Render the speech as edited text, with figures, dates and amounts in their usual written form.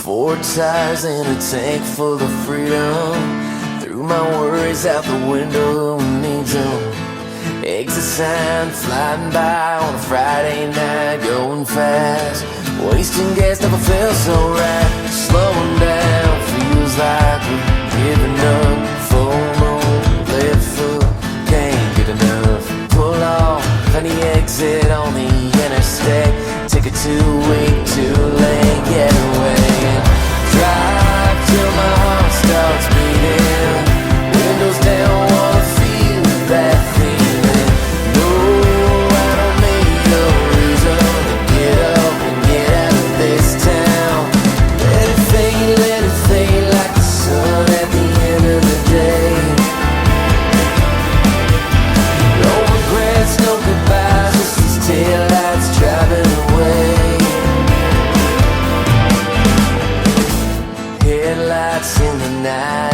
4 tires and a tank full of freedom. Threw my worries out the window, who needs them? Exit sign flying by on a Friday night, going fast. Wasting gas never felt so right. Slowing down feels like we're giving up. Full moon, left foot, can't get enough. Pull off, find the exit on the interstate. Take a 2-week, too late, get away. Drive till my heart starts beating. Windows down, wanna feel that feeling. No, I don't need no reason to get up and get out of this town. Let it fade like the sun at the end of the day. No regrets, no goodbyes, just these taillights driving away. Headlights in the night,